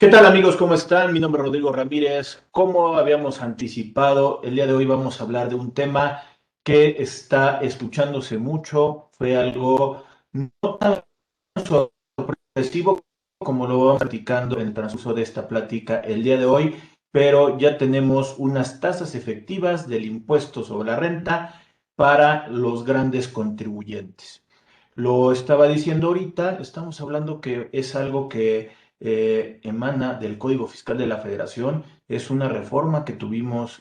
¿Qué tal amigos? ¿Cómo están? Mi nombre es Rodrigo Ramírez. Como habíamos anticipado, el día de hoy vamos a hablar de un tema que está escuchándose mucho. Fue algo no tan sorpresivo como lo vamos platicando en el transcurso de esta plática el día de hoy, pero ya tenemos unas tasas efectivas del impuesto sobre la renta para los grandes contribuyentes. Lo estaba diciendo ahorita, estamos hablando que es algo que emana del Código Fiscal de la Federación, es una reforma que tuvimos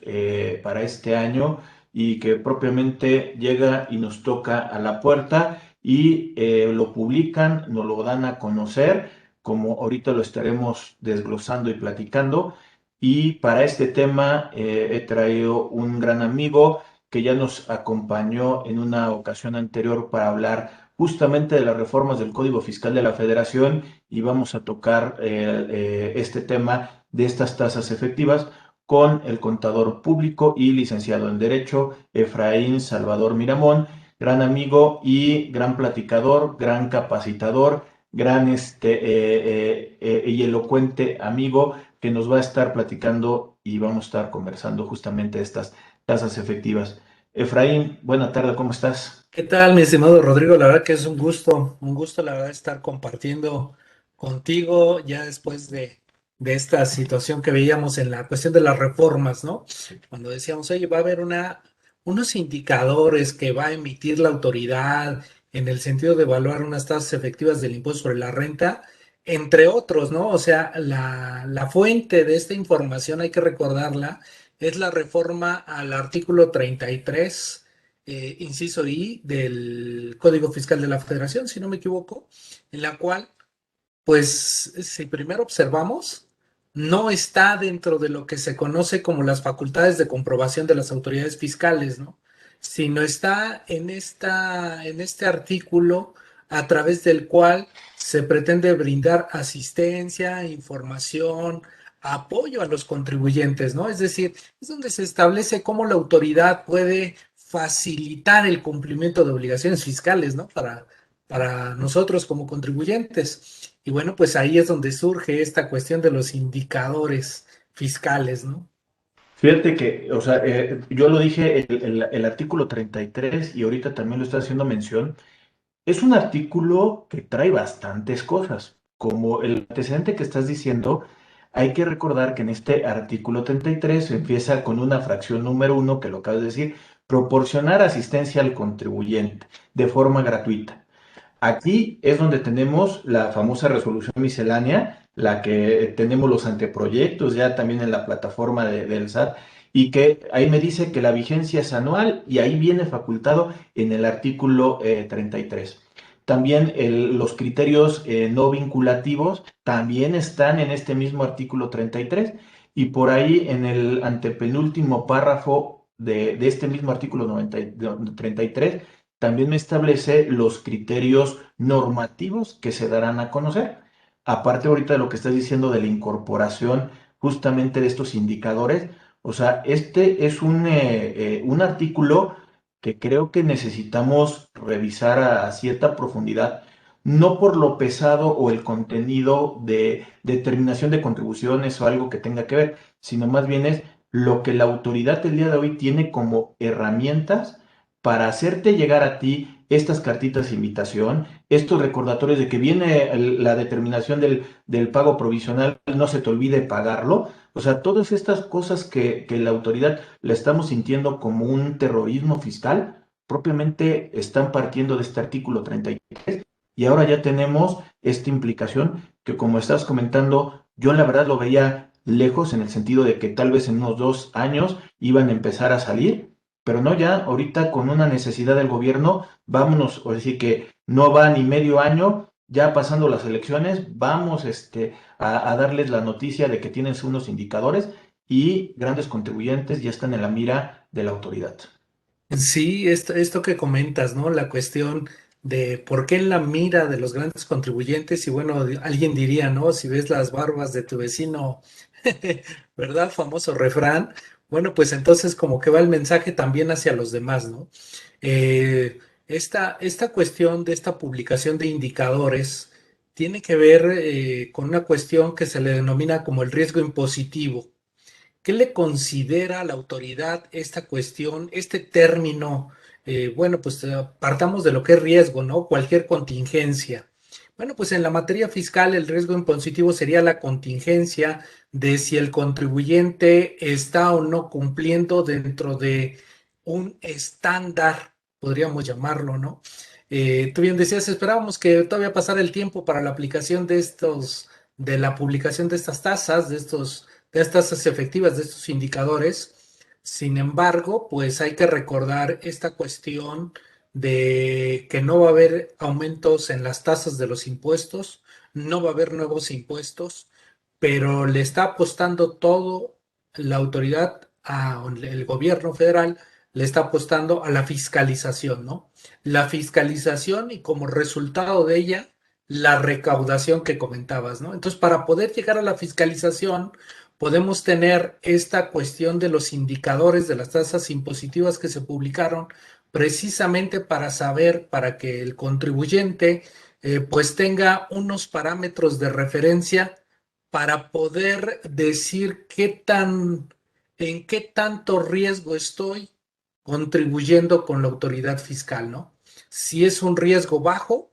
para este año y que propiamente llega y nos toca a la puerta y lo publican, nos lo dan a conocer, como ahorita lo estaremos desglosando y platicando. Y para este tema he traído un gran amigo que ya nos acompañó en una ocasión anterior para hablar justamente de las reformas del Código Fiscal de la Federación y vamos a tocar este tema de estas tasas efectivas con el contador público y licenciado en Derecho, Efraín Salvador Miramón, gran amigo y gran platicador, gran capacitador, gran y elocuente amigo que nos va a estar platicando y vamos a estar conversando justamente de estas tasas efectivas. Efraín, buena tarde, ¿cómo estás? ¿Qué tal, mi estimado Rodrigo? La verdad que es un gusto, la verdad, estar compartiendo contigo ya después de esta situación que veíamos en la cuestión de las reformas, ¿no? Cuando decíamos, oye, va a haber unos indicadores que va a emitir la autoridad en el sentido de evaluar unas tasas efectivas del impuesto sobre la renta, entre otros, ¿no? O sea, la fuente de esta información, hay que recordarla, es la reforma al artículo 33 inciso I del Código Fiscal de la Federación, si no me equivoco, en la cual, pues, si primero observamos, no está dentro de lo que se conoce como las facultades de comprobación de las autoridades fiscales, ¿no? Sino está en este artículo a través del cual se pretende brindar asistencia, información, apoyo a los contribuyentes, ¿no? Es decir, es donde se establece cómo la autoridad puede facilitar el cumplimiento de obligaciones fiscales, ¿no? Para nosotros como contribuyentes. Y bueno, pues ahí es donde surge esta cuestión de los indicadores fiscales, ¿no? Fíjate que, o sea, yo lo dije, el artículo 33 y ahorita también lo está haciendo mención, es un artículo que trae bastantes cosas. Como el antecedente que estás diciendo, hay que recordar que en este artículo 33 se empieza con una fracción número uno, que lo acabas de decir, proporcionar asistencia al contribuyente de forma gratuita. Aquí es donde tenemos la famosa resolución miscelánea, la que tenemos los anteproyectos ya también en la plataforma del SAT, y que ahí me dice que la vigencia es anual y ahí viene facultado en el artículo 33. También los criterios no vinculativos también están en este mismo artículo 33 y por ahí en el antepenúltimo párrafo de este mismo artículo 33 también me establece los criterios normativos que se darán a conocer. Aparte ahorita de lo que estás diciendo de la incorporación justamente de estos indicadores, o sea, este es un artículo que creo que necesitamos revisar a cierta profundidad, no por lo pesado o el contenido de determinación de contribuciones o algo que tenga que ver, sino más bien es lo que la autoridad el día de hoy tiene como herramientas para hacerte llegar a ti estas cartitas de invitación, estos recordatorios de que viene la determinación del pago provisional, no se te olvide pagarlo. O sea, todas estas cosas que la autoridad la estamos sintiendo como un terrorismo fiscal, propiamente están partiendo de este artículo 33 y ahora ya tenemos esta implicación que como estás comentando, yo la verdad lo veía lejos en el sentido de que tal vez en unos 2 años iban a empezar a salir, pero no, ya ahorita con una necesidad del gobierno, vámonos, o decir que no va ni medio año, ya pasando las elecciones, vamos a darles la noticia de que tienen unos indicadores y grandes contribuyentes ya están en la mira de la autoridad. Sí, esto que comentas, ¿no? La cuestión de por qué en la mira de los grandes contribuyentes, y bueno, alguien diría, ¿no? Si ves las barbas de tu vecino, ¿verdad? Famoso refrán. Bueno, pues entonces como que va el mensaje también hacia los demás, ¿no? Esta cuestión de esta publicación de indicadores tiene que ver con una cuestión que se le denomina como el riesgo impositivo. ¿Qué le considera a la autoridad esta cuestión, este término? Bueno, pues partamos de lo que es riesgo, ¿no? Cualquier contingencia. Bueno, pues en la materia fiscal el riesgo impositivo sería la contingencia de si el contribuyente está o no cumpliendo dentro de un estándar, podríamos llamarlo, ¿no? Tú bien decías, esperábamos que todavía pasara el tiempo para la aplicación de estos, de la publicación de estas tasas, de estas tasas efectivas, de estos indicadores. Sin embargo, pues hay que recordar esta cuestión de que no va a haber aumentos en las tasas de los impuestos, no va a haber nuevos impuestos, pero le está apostando todo la autoridad, el gobierno federal, le está apostando a la fiscalización, ¿no? La fiscalización y como resultado de ella, la recaudación que comentabas, ¿no? Entonces, para poder llegar a la fiscalización, podemos tener esta cuestión de los indicadores de las tasas impositivas que se publicaron precisamente para saber, para que el contribuyente pues tenga unos parámetros de referencia para poder decir en qué tanto riesgo estoy contribuyendo con la autoridad fiscal, ¿no? Si es un riesgo bajo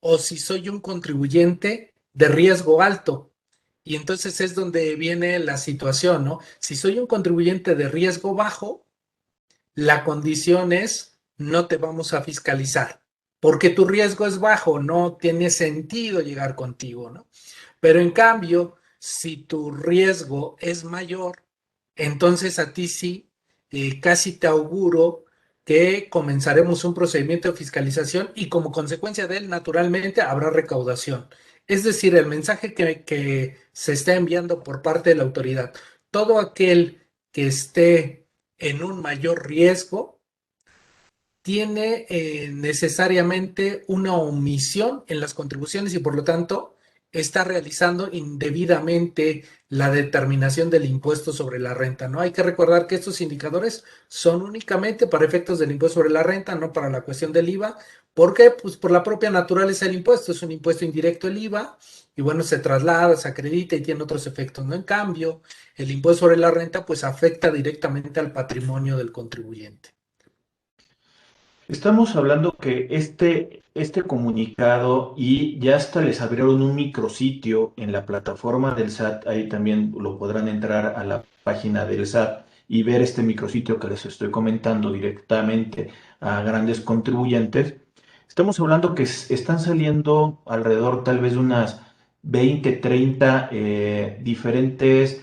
o si soy un contribuyente de riesgo alto. Y entonces es donde viene la situación, ¿no? Si soy un contribuyente de riesgo bajo, la condición es no te vamos a fiscalizar, porque tu riesgo es bajo, no tiene sentido llegar contigo, ¿no? Pero en cambio, si tu riesgo es mayor, entonces a ti sí, casi te auguro que comenzaremos un procedimiento de fiscalización y como consecuencia de él, naturalmente, habrá recaudación. Es decir, el mensaje que se está enviando por parte de la autoridad, todo aquel que esté en un mayor riesgo, tiene necesariamente una omisión en las contribuciones y por lo tanto está realizando indebidamente la determinación del impuesto sobre la renta, ¿no? Hay que recordar que estos indicadores son únicamente para efectos del impuesto sobre la renta, no para la cuestión del IVA. ¿Por qué? Pues por la propia naturaleza del impuesto, es un impuesto indirecto el IVA y bueno, se traslada, se acredita y tiene otros efectos, ¿no? En cambio, el impuesto sobre la renta pues afecta directamente al patrimonio del contribuyente. Estamos hablando que este comunicado y ya hasta les abrieron un micrositio en la plataforma del SAT, ahí también lo podrán entrar a la página del SAT y ver este micrositio que les estoy comentando directamente a grandes contribuyentes. Estamos hablando que están saliendo alrededor tal vez de unas 20, 30 diferentes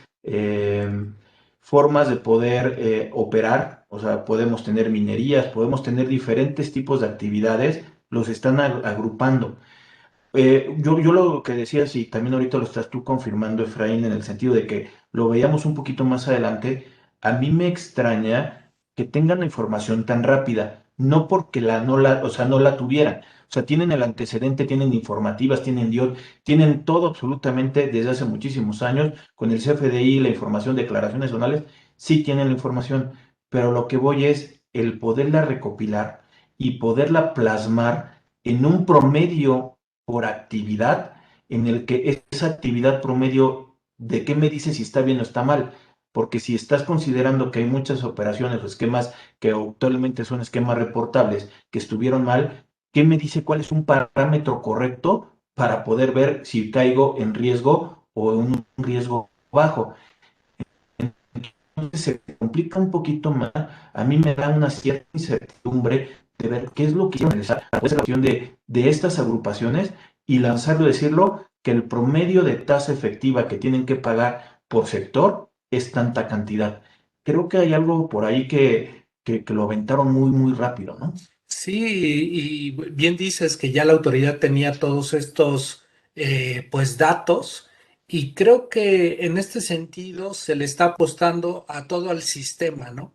formas de poder operar, o sea, podemos tener minerías, podemos tener diferentes tipos de actividades, los están agrupando. Yo lo que decía, sí, también ahorita lo estás tú confirmando, Efraín, en el sentido de que lo veíamos un poquito más adelante, a mí me extraña que tengan la información tan rápida, no porque o sea, no la tuvieran, o sea, tienen el antecedente, tienen informativas, tienen DIOT, tienen todo absolutamente desde hace muchísimos años, con el CFDI, la información, declaraciones zonales, sí tienen la información, pero lo que voy es el poderla recopilar y poderla plasmar en un promedio por actividad en el que esa actividad promedio, ¿de qué me dice si está bien o está mal? Porque si estás considerando que hay muchas operaciones o esquemas que actualmente son esquemas reportables que estuvieron mal, ¿qué me dice cuál es un parámetro correcto para poder ver si caigo en riesgo o en un riesgo bajo? Entonces se complica un poquito más. A mí me da una cierta incertidumbre de ver qué es lo que quiero realizar a través de la acción de estas agrupaciones y lanzarlo, decirlo, que el promedio de tasa efectiva que tienen que pagar por sector es tanta cantidad. Creo que hay algo por ahí que lo aventaron muy, muy rápido, ¿no? Sí, y bien dices que ya la autoridad tenía todos estos pues datos y creo que en este sentido se le está apostando a todo al sistema, ¿no?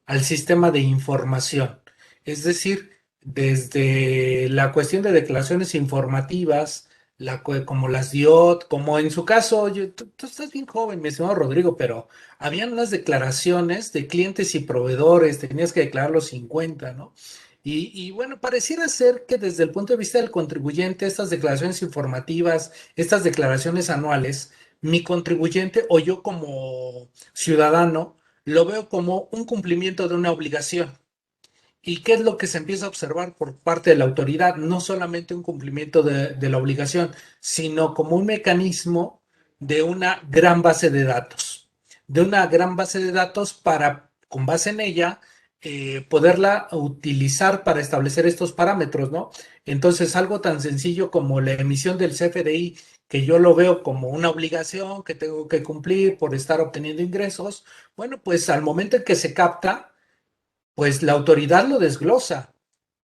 Al sistema de información. Es decir, desde la cuestión de declaraciones informativas, como las DIOT, como en su caso, tú estás bien joven, mi estimado Rodrigo, pero habían unas declaraciones de clientes y proveedores, tenías que declarar los 50, ¿no? Y bueno, pareciera ser que desde el punto de vista del contribuyente, estas declaraciones informativas, estas declaraciones anuales, mi contribuyente o yo como ciudadano lo veo como un cumplimiento de una obligación. ¿Y qué es lo que se empieza a observar por parte de la autoridad? No solamente un cumplimiento de la obligación, sino como un mecanismo de una gran base de datos, de una gran base de datos para, con base en ella, poderla utilizar para establecer estos parámetros, ¿no? Entonces, algo tan sencillo como la emisión del CFDI, que yo lo veo como una obligación que tengo que cumplir por estar obteniendo ingresos, bueno, pues al momento en que se capta, pues la autoridad lo desglosa.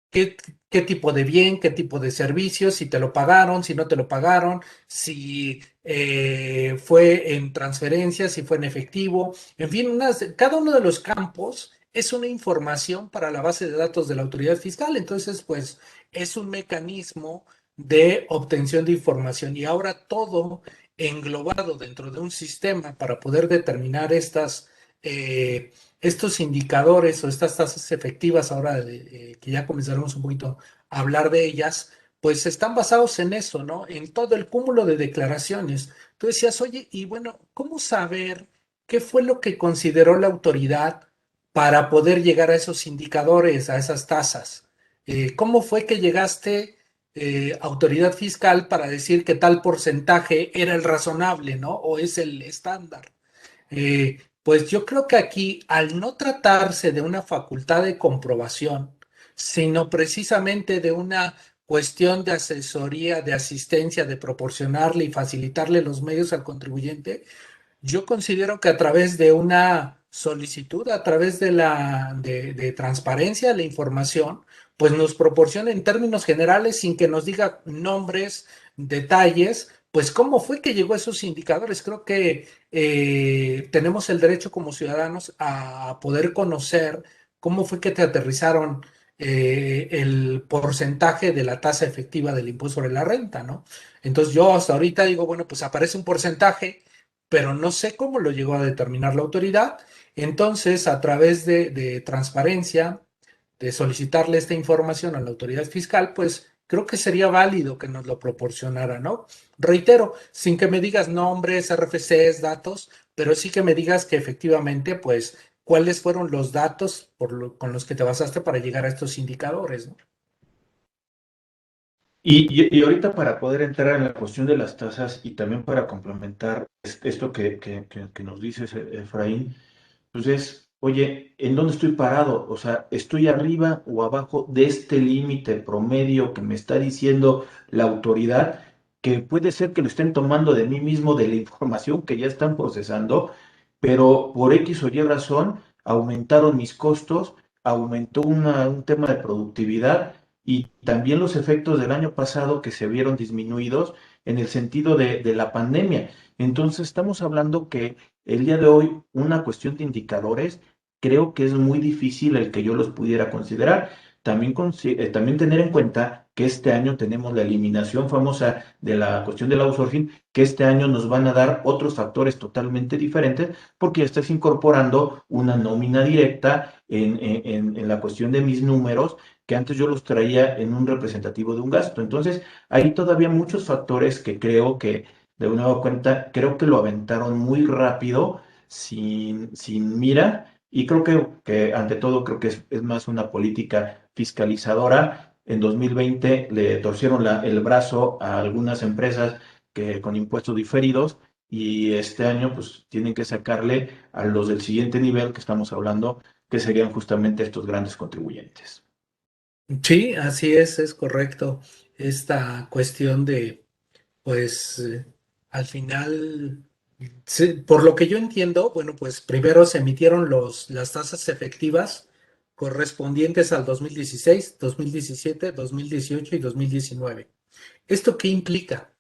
¿Qué, qué tipo de bien, qué tipo de servicios, si te lo pagaron, si no te lo pagaron, si fue en transferencia, si fue en efectivo, en fin, cada uno de los campos es una información para la base de datos de la autoridad fiscal. Entonces, pues es un mecanismo de obtención de información y ahora todo englobado dentro de un sistema para poder determinar eh, estos indicadores o estas tasas efectivas, ahora que ya comenzaremos un poquito a hablar de ellas, pues están basados en eso, ¿no? En todo el cúmulo de declaraciones. Tú decías, oye, y bueno, ¿cómo saber qué fue lo que consideró la autoridad para poder llegar a esos indicadores, a esas tasas? ¿Cómo fue que llegaste, autoridad fiscal, para decir que tal porcentaje era el razonable, ¿no? O es el estándar. Pues yo creo que aquí, al no tratarse de una facultad de comprobación, sino precisamente de una cuestión de asesoría, de asistencia, de proporcionarle y facilitarle los medios al contribuyente, yo considero que a través de una solicitud, a través de transparencia de la información, pues nos proporciona en términos generales, sin que nos diga nombres, detalles, pues cómo fue que llegó a esos indicadores. Creo que tenemos el derecho como ciudadanos a poder conocer cómo fue que te aterrizaron el porcentaje de la tasa efectiva del impuesto sobre la renta, ¿no? Entonces yo hasta ahorita digo, bueno, pues aparece un porcentaje, pero no sé cómo lo llegó a determinar la autoridad. Entonces, a través de transparencia, de solicitarle esta información a la autoridad fiscal, pues creo que sería válido que nos lo proporcionara, ¿no? Reitero, sin que me digas nombres, RFCs, datos, pero sí que me digas que efectivamente, pues, cuáles fueron los datos con los que te basaste para llegar a estos indicadores, ¿no? Y ahorita para poder entrar en la cuestión de las tasas y también para complementar esto que nos dices, Efraín, pues es, oye, ¿en dónde estoy parado? O sea, ¿estoy arriba o abajo de este límite promedio que me está diciendo la autoridad? Que puede ser que lo estén tomando de mí mismo, de la información que ya están procesando, pero por X o Y razón aumentaron mis costos, aumentó un tema de productividad y también los efectos del año pasado que se vieron disminuidos en el sentido de la pandemia. Entonces, estamos hablando que el día de hoy, una cuestión de indicadores, creo que es muy difícil el que yo los pudiera considerar. También, también tener en cuenta que este año tenemos la eliminación famosa de la cuestión del outsourcing, que este año nos van a dar otros factores totalmente diferentes, porque ya estás incorporando una nómina directa en la cuestión de mis números, que antes yo los traía en un representativo de un gasto. Entonces, hay todavía muchos factores que creo que de una cuenta, creo que lo aventaron muy rápido, sin mira, y creo que ante todo creo que es más una política fiscalizadora. En 2020 le torcieron el brazo a algunas empresas que con impuestos diferidos, y este año pues tienen que sacarle a los del siguiente nivel que estamos hablando, que serían justamente estos grandes contribuyentes. Sí, así es correcto. Esta cuestión de, pues, al final, sí, por lo que yo entiendo, bueno, pues primero se emitieron las tasas efectivas correspondientes al 2016, 2017, 2018 y 2019. ¿Esto qué implica?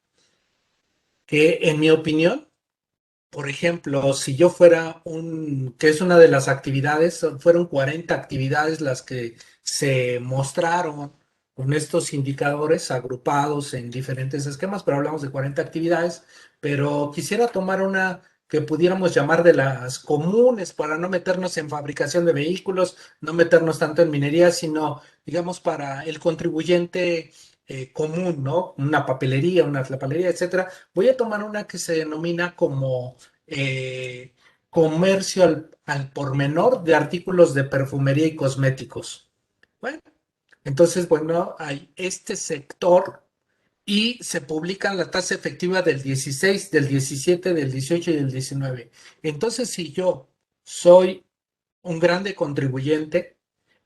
Que en mi opinión, por ejemplo, si yo fuera que es una de las actividades, fueron 40 actividades las que se mostraron con estos indicadores agrupados en diferentes esquemas, pero hablamos de 40 actividades, pero quisiera tomar una que pudiéramos llamar de las comunes para no meternos en fabricación de vehículos, no meternos tanto en minería, sino, digamos, para el contribuyente común, ¿no? Una papelería, una tlapalería, etcétera. Voy a tomar una que se denomina como eh, comercio al por menor de artículos de perfumería y cosméticos. Bueno, entonces, bueno, hay este sector y se publica la tasa efectiva del 16, del 17, del 18 y del 19. Entonces, si yo soy un grande contribuyente,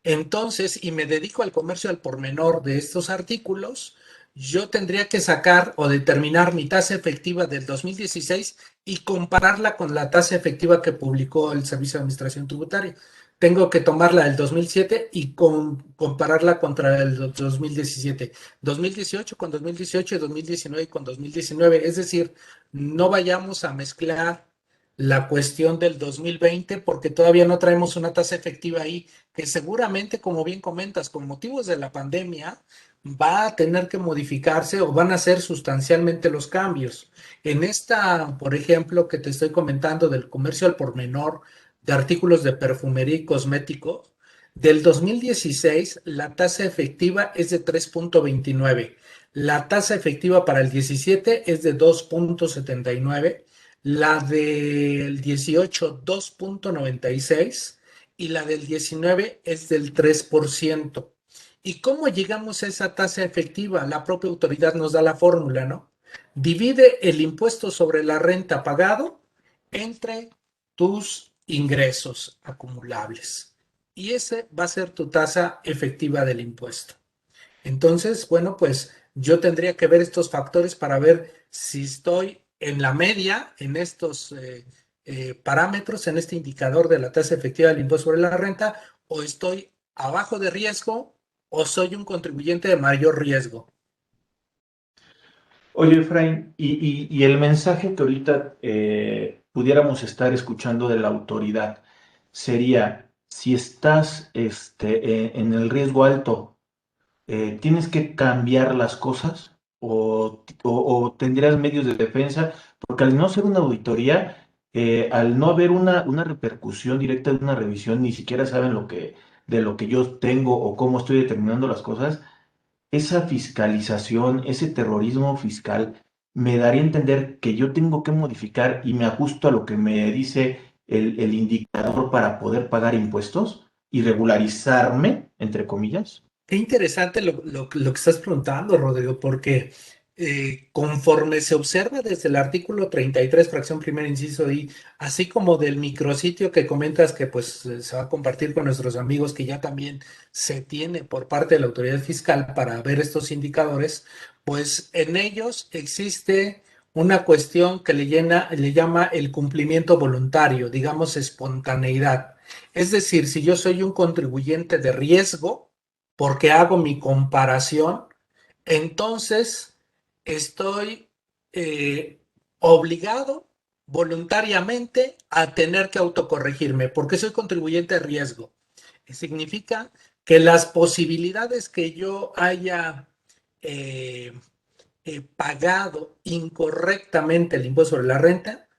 entonces, y me dedico al comercio al por menor de estos artículos, yo tendría que sacar o determinar mi tasa efectiva del 2016 y compararla con la tasa efectiva que publicó el Servicio de Administración Tributaria. Tengo que tomarla del 2007 y compararla contra el 2017, 2018 con 2018 y 2019 con 2019. Es decir, no vayamos a mezclar la cuestión del 2020 porque todavía no traemos una tasa efectiva ahí que seguramente, como bien comentas, con motivos de la pandemia, va a tener que modificarse o van a ser sustancialmente los cambios. En esta, por ejemplo, que te estoy comentando del comercio al por menor de artículos de perfumería y cosméticos, del 2016 la tasa efectiva es de 3.29, la tasa efectiva para el 17 es de 2.79, la del 18 2.96 y la del 19 es del 3%. ¿Y cómo llegamos a esa tasa efectiva? La propia autoridad nos da la fórmula, ¿no? Divide el impuesto sobre la renta pagado entre tus ingresos acumulables. Y ese va a ser tu tasa efectiva del impuesto. Entonces, bueno, pues yo tendría que ver estos factores para ver si estoy en la media, en estos parámetros, en este indicador de la tasa efectiva del impuesto sobre la renta, o estoy abajo de riesgo o soy un contribuyente de mayor riesgo. Oye, Efraín, y el mensaje que ahorita pudiéramos estar escuchando de la autoridad sería, si estás en el riesgo alto, ¿tienes que cambiar las cosas o tendrías medios de defensa? Porque al no ser una auditoría, al no haber una repercusión directa de una revisión, ni siquiera saben de lo que yo tengo o cómo estoy determinando las cosas, esa fiscalización, ese terrorismo fiscal, me daría a entender que yo tengo que modificar y me ajusto a lo que me dice el indicador para poder pagar impuestos y regularizarme, entre comillas. Qué interesante lo que estás preguntando, Rodrigo, porque conforme se observa desde el artículo 33, fracción primera, inciso I, así como del micrositio que comentas que pues se va a compartir con nuestros amigos, que ya también se tiene por parte de la autoridad fiscal para ver estos indicadores, pues en ellos existe una cuestión que le llama el cumplimiento voluntario, digamos espontaneidad. Es decir, si yo soy un contribuyente de riesgo, porque hago mi comparación, entonces estoy eh, obligado voluntariamente a tener que autocorregirme, porque soy contribuyente de riesgo. Significa que las posibilidades que yo haya eh, pagado incorrectamente el impuesto sobre la renta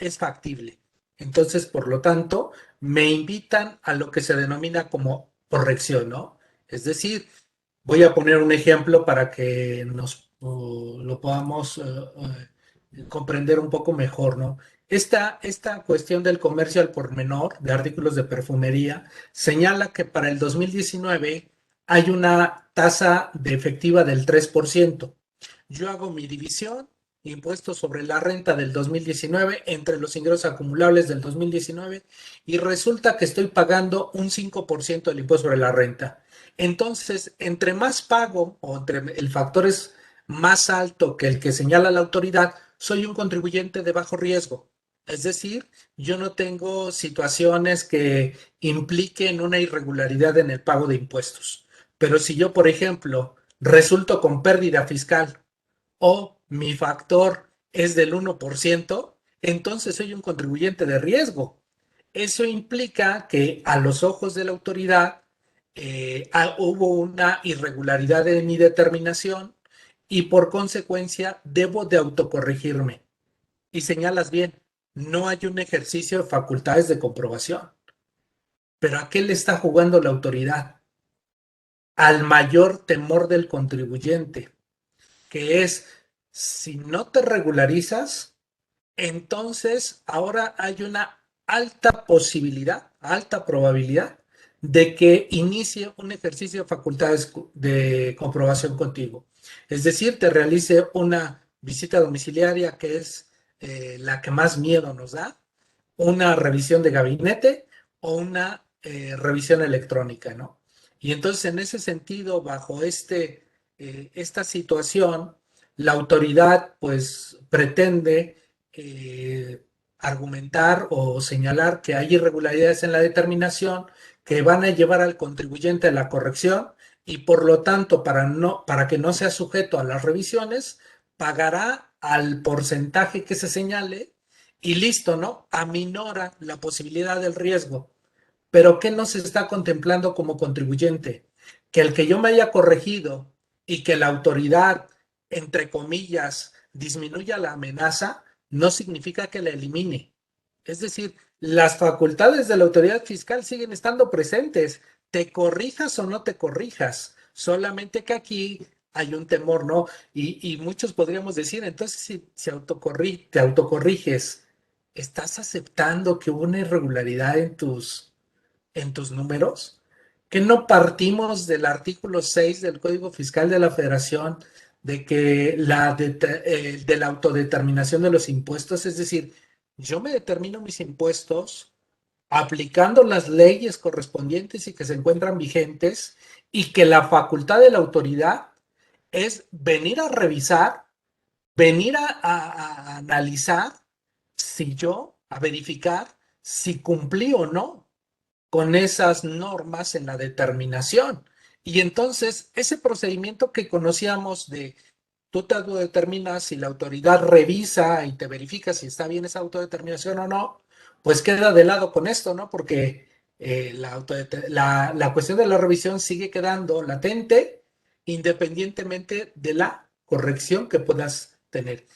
es factible. Entonces, por lo tanto, me invitan a lo que se denomina como corrección, ¿no? Es decir, voy a poner un ejemplo para que lo podamos comprender un poco mejor, ¿no? Esta cuestión del comercio al por menor de artículos de perfumería señala que para el 2019 hay una tasa de efectiva del 3%. Yo hago mi división, impuestos sobre la renta del 2019 entre los ingresos acumulables del 2019 y resulta que estoy pagando un 5% del impuesto sobre la renta. Entonces, entre más pago o entre el factor es más alto que el que señala la autoridad, soy un contribuyente de bajo riesgo. Es decir, yo no tengo situaciones que impliquen una irregularidad en el pago de impuestos. Pero si yo, por ejemplo, resulto con pérdida fiscal o mi factor es del 1%, entonces soy un contribuyente de riesgo. Eso implica que a los ojos de la autoridad hubo una irregularidad en mi determinación y por consecuencia debo de autocorregirme. Y señalas bien, no hay un ejercicio de facultades de comprobación. Pero ¿a qué le está jugando la autoridad? Al mayor temor del contribuyente, que es, si no te regularizas, entonces ahora hay una alta posibilidad, alta probabilidad de que inicie un ejercicio de facultades de comprobación contigo. Es decir, te realice una visita domiciliaria, que es la que más miedo nos da, una revisión de gabinete o una revisión electrónica, ¿no? Y entonces, en ese sentido, bajo esta situación, la autoridad pues pretende argumentar o señalar que hay irregularidades en la determinación que van a llevar al contribuyente a la corrección y por lo tanto, para que no sea sujeto a las revisiones, pagará al porcentaje que se señale y listo, ¿no? Aminora la posibilidad del riesgo. Pero ¿qué no se está contemplando como contribuyente? Que el que yo me haya corregido y que la autoridad, entre comillas, disminuya la amenaza, no significa que la elimine. Es decir, las facultades de la autoridad fiscal siguen estando presentes, te corrijas o no te corrijas, solamente que aquí hay un temor, ¿no? Y muchos podríamos decir, entonces si te autocorriges, ¿estás aceptando que hubo una irregularidad en tus números? ¿Que no partimos del artículo 6 del Código Fiscal de la Federación de que de la autodeterminación de los impuestos? Es decir, yo me determino mis impuestos aplicando las leyes correspondientes y que se encuentran vigentes y que la facultad de la autoridad es venir a revisar, venir a analizar si yo, a verificar si cumplí o no con esas normas en la determinación. Y entonces, ese procedimiento que conocíamos de tú te autodeterminas y la autoridad revisa y te verifica si está bien esa autodeterminación o no, pues queda de lado con esto, ¿no? Porque la cuestión de la revisión sigue quedando latente independientemente de la corrección que puedas tener.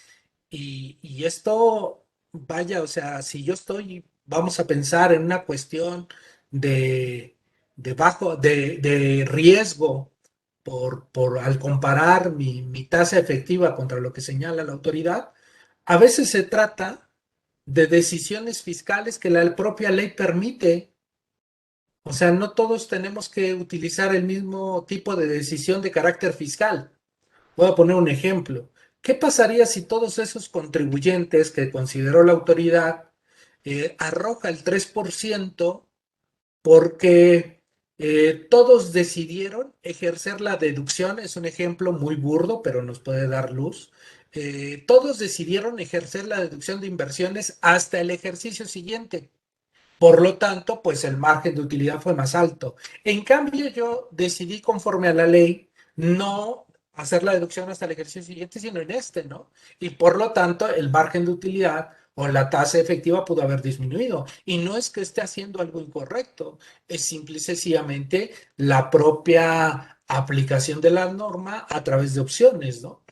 Y esto, vaya, o sea, si yo estoy, vamos a pensar en una cuestión de riesgo al comparar mi tasa efectiva contra lo que señala la autoridad, a veces se trata de decisiones fiscales que la propia ley permite. O sea, no todos tenemos que utilizar el mismo tipo de decisión de carácter fiscal. Voy a poner un ejemplo. ¿Qué pasaría si todos esos contribuyentes que consideró la autoridad arroja el 3% porque todos decidieron ejercer la deducción? Es un ejemplo muy burdo, pero nos puede dar luz. Todos decidieron ejercer la deducción de inversiones hasta el ejercicio siguiente. Por lo tanto, pues el margen de utilidad fue más alto. En cambio, yo decidí, conforme a la ley, no hacer la deducción hasta el ejercicio siguiente, sino en este, ¿no? Y por lo tanto, el margen de utilidad o la tasa efectiva pudo haber disminuido. Y no es que esté haciendo algo incorrecto, es simple y sencillamente la propia aplicación de la norma a través de opciones, ¿no?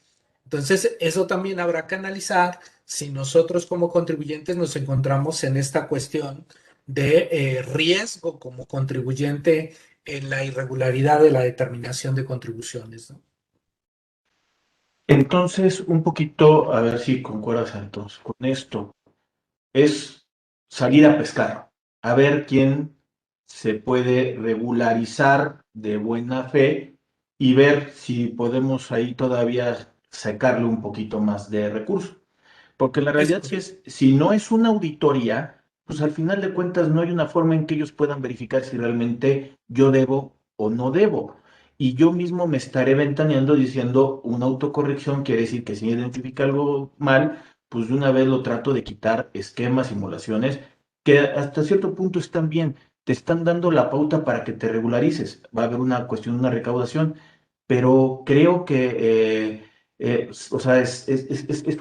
Entonces, eso también habrá que analizar si nosotros como contribuyentes nos encontramos en esta cuestión de riesgo como contribuyente en la irregularidad de la determinación de contribuciones, ¿no? Entonces, un poquito, a ver si concuerdas entonces con esto, es salir a pescar, a ver quién se puede regularizar de buena fe y ver si podemos ahí todavía sacarle un poquito más de recursos. Porque la Es realidad sí correcto. es, si no es una auditoría, pues al final de cuentas no hay una forma en que ellos puedan verificar si realmente yo debo o no debo. Y yo mismo me estaré ventaneando diciendo una autocorrección quiere decir que si identifica algo mal, pues de una vez lo trato de quitar esquemas, simulaciones, que hasta cierto punto están bien, te están dando la pauta para que te regularices. Va a haber una cuestión, una recaudación, pero creo que o sea, es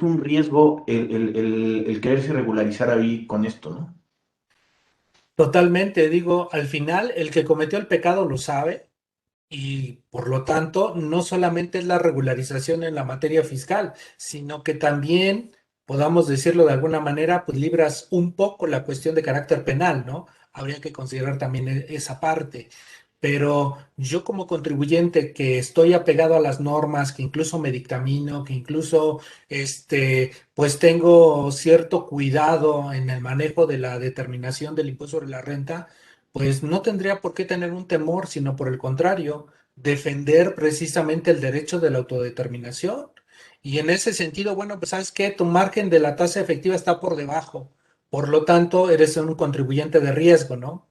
un riesgo el quererse regularizar ahí con esto, ¿no? Totalmente, digo, al final el que cometió el pecado lo sabe y por lo tanto no solamente es la regularización en la materia fiscal, sino que también podamos decirlo de alguna manera, pues libras un poco la cuestión de carácter penal, ¿no? Habría que considerar también esa parte. Pero yo como contribuyente que estoy apegado a las normas, que incluso me dictamino, que incluso pues tengo cierto cuidado en el manejo de la determinación del impuesto sobre la renta, pues no tendría por qué tener un temor, sino por el contrario, defender precisamente el derecho de la autodeterminación. Y en ese sentido, bueno, pues sabes que tu margen de la tasa efectiva está por debajo. Por lo tanto, eres un contribuyente de riesgo, ¿no?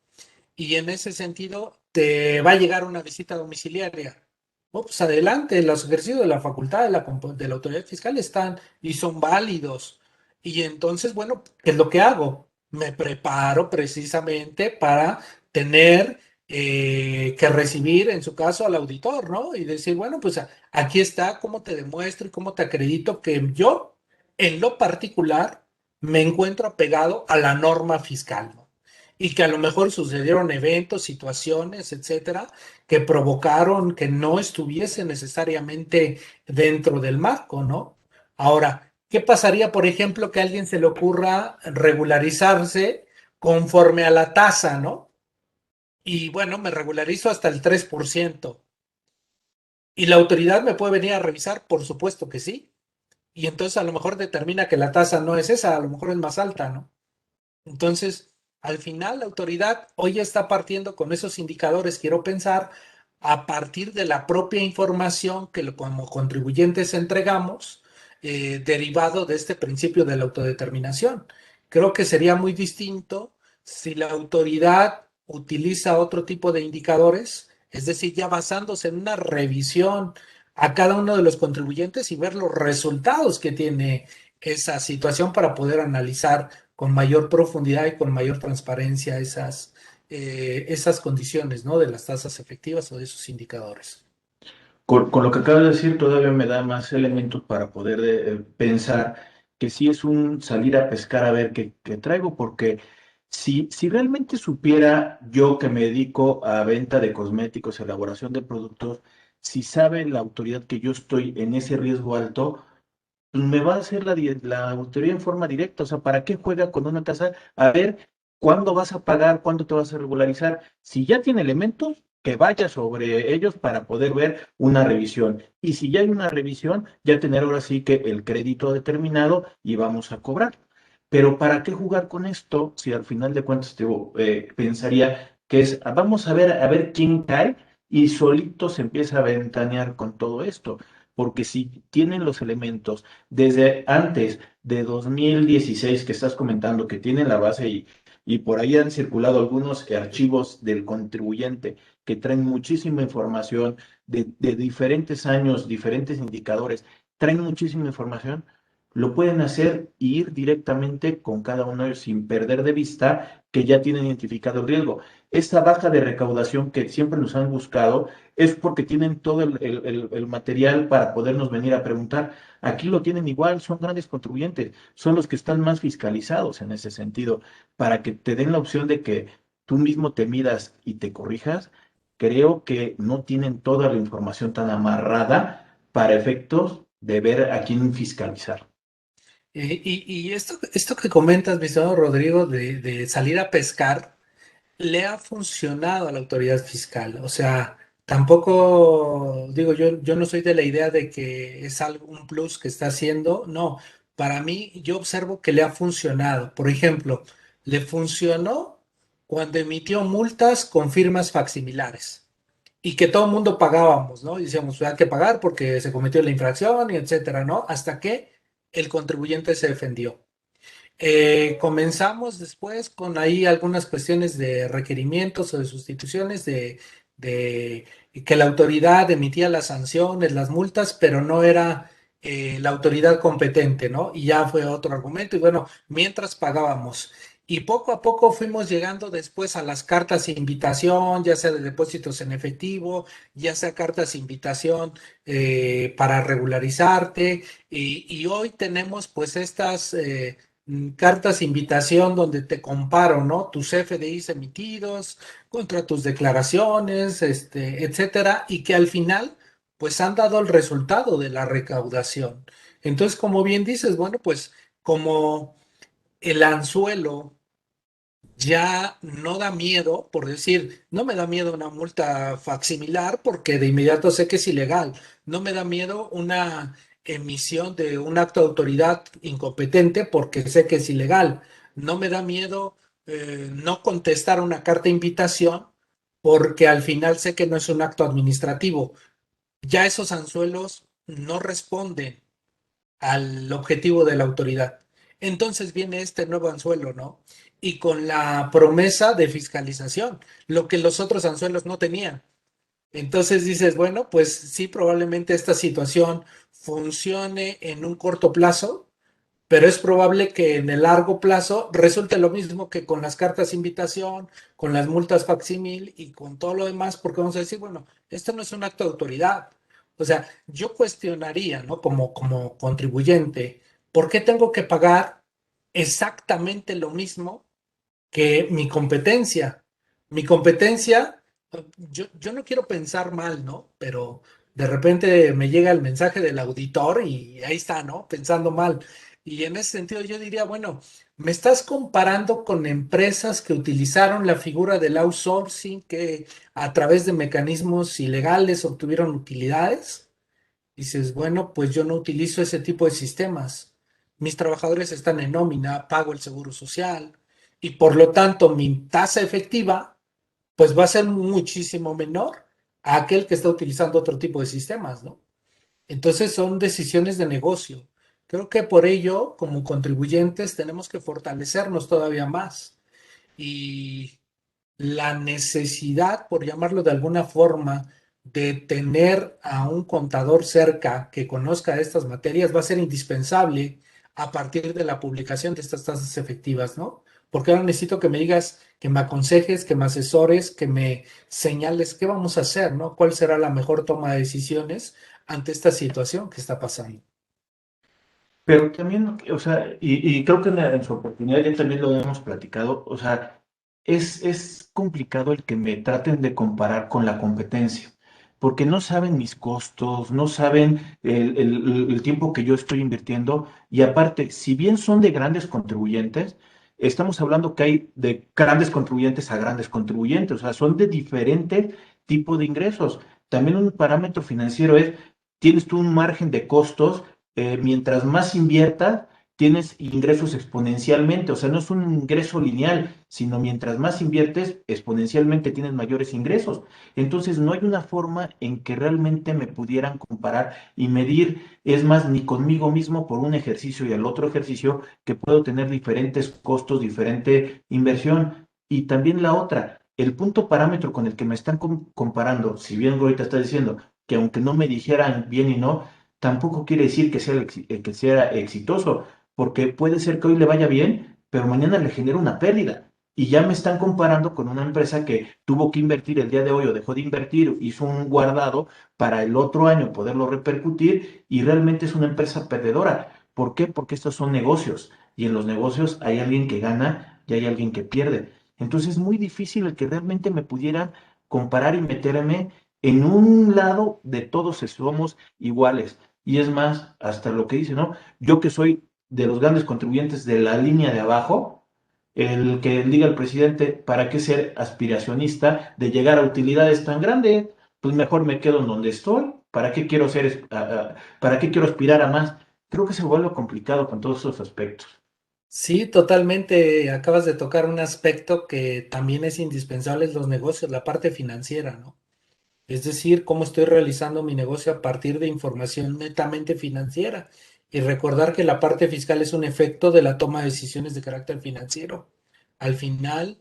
Y en ese sentido, te va a llegar una visita domiciliaria. Oh, pues adelante, los ejercicios de la facultad de la autoridad fiscal están y son válidos. Y entonces, bueno, ¿qué es lo que hago? Me preparo precisamente para tener que recibir, en su caso, al auditor, ¿no? Y decir, bueno, pues aquí está cómo te demuestro y cómo te acredito que yo, en lo particular, me encuentro apegado a la norma fiscal, ¿no? Y que a lo mejor sucedieron eventos, situaciones, etcétera, que provocaron que no estuviese necesariamente dentro del marco, ¿no? Ahora, ¿qué pasaría, por ejemplo, que a alguien se le ocurra regularizarse conforme a la tasa, ¿no? Y bueno, me regularizo hasta el 3%. ¿Y la autoridad me puede venir a revisar? Por supuesto que sí. Y entonces a lo mejor determina que la tasa no es esa, a lo mejor es más alta, ¿no? Entonces, al final, la autoridad hoy está partiendo con esos indicadores, quiero pensar, a partir de la propia información que como contribuyentes entregamos, derivado de este principio de la autodeterminación. Creo que sería muy distinto si la autoridad utiliza otro tipo de indicadores, es decir, ya basándose en una revisión a cada uno de los contribuyentes y ver los resultados que tiene esa situación para poder analizar con mayor profundidad y con mayor transparencia esas condiciones, ¿no? De las tasas efectivas o de esos indicadores. Con lo que acabas de decir, todavía me da más elementos para poder pensar que sí es un salir a pescar a ver qué traigo, porque si realmente supiera yo que me dedico a venta de cosméticos, elaboración de productos, si sabe la autoridad que yo estoy en ese riesgo alto, pues me va a hacer la auditoría en forma directa. O sea, ¿para qué juega con una tasa? A ver, ¿cuándo vas a pagar? ¿Cuándo te vas a regularizar? Si ya tiene elementos, que vaya sobre ellos para poder ver una revisión. Y si ya hay una revisión, ya tener ahora sí que el crédito determinado y vamos a cobrar. Pero ¿para qué jugar con esto si al final de cuentas te digo, pensaría que es, vamos a ver quién cae y solito se empieza a ventanear con todo esto? Porque si tienen los elementos desde antes de 2016 que estás comentando que tienen la base y por ahí han circulado algunos archivos del contribuyente que traen muchísima información de diferentes años, diferentes indicadores, traen muchísima información, lo pueden hacer e ir directamente con cada uno de ellos sin perder de vista que ya tienen identificado el riesgo. Esta baja de recaudación que siempre nos han buscado es porque tienen todo el material para podernos venir a preguntar. Aquí lo tienen igual, son grandes contribuyentes, son los que están más fiscalizados en ese sentido, para que te den la opción de que tú mismo te midas y te corrijas. Creo que no tienen toda la información tan amarrada para efectos de ver a quién fiscalizar. Y esto que comentas, mi estimado Rodrigo, de salir a pescar, le ha funcionado a la autoridad fiscal. O sea, tampoco digo, yo no soy de la idea de que es algo, un plus que está haciendo. No, para mí yo observo que le ha funcionado. Por ejemplo, le funcionó cuando emitió multas con firmas facsimilares y que todo el mundo pagábamos, ¿no? Y decíamos, hay que pagar porque se cometió la infracción y etcétera, ¿no? Hasta que el contribuyente se defendió. Comenzamos después con ahí algunas cuestiones de requerimientos o de sustituciones de que la autoridad emitía las sanciones, las multas, pero no era la autoridad competente, ¿no? Y ya fue otro argumento. Y bueno, mientras pagábamos. Y poco a poco fuimos llegando después a las cartas de invitación, ya sea de depósitos en efectivo, ya sea cartas de invitación para regularizarte. Y hoy tenemos pues estas cartas invitación donde te comparo, ¿no? Tus FDIs emitidos contra tus declaraciones, etcétera, y que al final, pues han dado el resultado de la recaudación. Entonces, como bien dices, bueno, pues como el anzuelo ya no da miedo, por decir, no me da miedo una multa facsimilar porque de inmediato sé que es ilegal, no me da miedo una emisión de un acto de autoridad incompetente porque sé que es ilegal, no me da miedo no contestar una carta de invitación porque al final sé que no es un acto administrativo. Ya esos anzuelos no responden al objetivo de la autoridad. Entonces viene este nuevo anzuelo, ¿no? Y con la promesa de fiscalización, lo que los otros anzuelos no tenían. Entonces dices, bueno, pues sí, probablemente esta situación funcione en un corto plazo, pero es probable que en el largo plazo resulte lo mismo que con las cartas de invitación, con las multas facsímil y con todo lo demás, porque vamos a decir, bueno, esto no es un acto de autoridad. O sea, yo cuestionaría, ¿no? Como contribuyente, ¿por qué tengo que pagar exactamente lo mismo que mi competencia? Mi competencia, yo no quiero pensar mal, ¿no? Pero de repente me llega el mensaje del auditor y ahí está, ¿no? Pensando mal. Y en ese sentido yo diría, bueno, me estás comparando con empresas que utilizaron la figura del outsourcing, que a través de mecanismos ilegales obtuvieron utilidades. Dices, bueno, pues yo no utilizo ese tipo de sistemas. Mis trabajadores están en nómina, pago el seguro social y por lo tanto mi tasa efectiva pues va a ser muchísimo menor a aquel que está utilizando otro tipo de sistemas, ¿no? Entonces son decisiones de negocio. Creo que por ello, como contribuyentes, tenemos que fortalecernos todavía más y la necesidad, por llamarlo de alguna forma, de tener a un contador cerca que conozca estas materias va a ser indispensable a partir de la publicación de estas tasas efectivas, ¿no? Porque ahora necesito que me digas, que me aconsejes, que me asesores, que me señales qué vamos a hacer, ¿no? ¿Cuál será la mejor toma de decisiones ante esta situación que está pasando? Pero también, o sea, y creo que en su oportunidad ya también lo hemos platicado, o sea, es complicado el que me traten de comparar con la competencia, porque no saben mis costos, no saben el tiempo que yo estoy invirtiendo, y aparte, si bien son de grandes contribuyentes, estamos hablando que hay de grandes contribuyentes a grandes contribuyentes, o sea, son de diferente tipo de ingresos. También un parámetro financiero es, tienes tú un margen de costos mientras más inviertas, tienes ingresos exponencialmente, o sea, no es un ingreso lineal, sino mientras más inviertes, exponencialmente tienes mayores ingresos. Entonces, no hay una forma en que realmente me pudieran comparar y medir, es más, ni conmigo mismo por un ejercicio y el otro ejercicio, que puedo tener diferentes costos, diferente inversión. Y también la otra, el punto parámetro con el que me están comparando, si bien ahorita está diciendo que aunque no me dijeran bien y no, tampoco quiere decir que sea, que sea exitoso, porque puede ser que hoy le vaya bien, pero mañana le genera una pérdida. Y ya me están comparando con una empresa que tuvo que invertir el día de hoy o dejó de invertir, hizo un guardado para el otro año poderlo repercutir y realmente es una empresa perdedora. ¿Por qué? Porque estos son negocios y en los negocios hay alguien que gana y hay alguien que pierde. Entonces es muy difícil el que realmente me pudieran comparar y meterme en un lado de todos somos iguales. Y es más, hasta lo que dice, ¿no? Yo que soy de los grandes contribuyentes de la línea de abajo, el que diga al presidente, ¿para qué ser aspiracionista de llegar a utilidades tan grandes? Pues mejor me quedo en donde estoy. ¿Para qué quiero ser, para qué quiero aspirar a más? Creo que se vuelve complicado con todos esos aspectos. Sí, totalmente. Acabas de tocar un aspecto que también es indispensable en los negocios, la parte financiera, ¿no? Es decir, cómo estoy realizando mi negocio a partir de información netamente financiera. Y recordar que la parte fiscal es un efecto de la toma de decisiones de carácter financiero. Al final,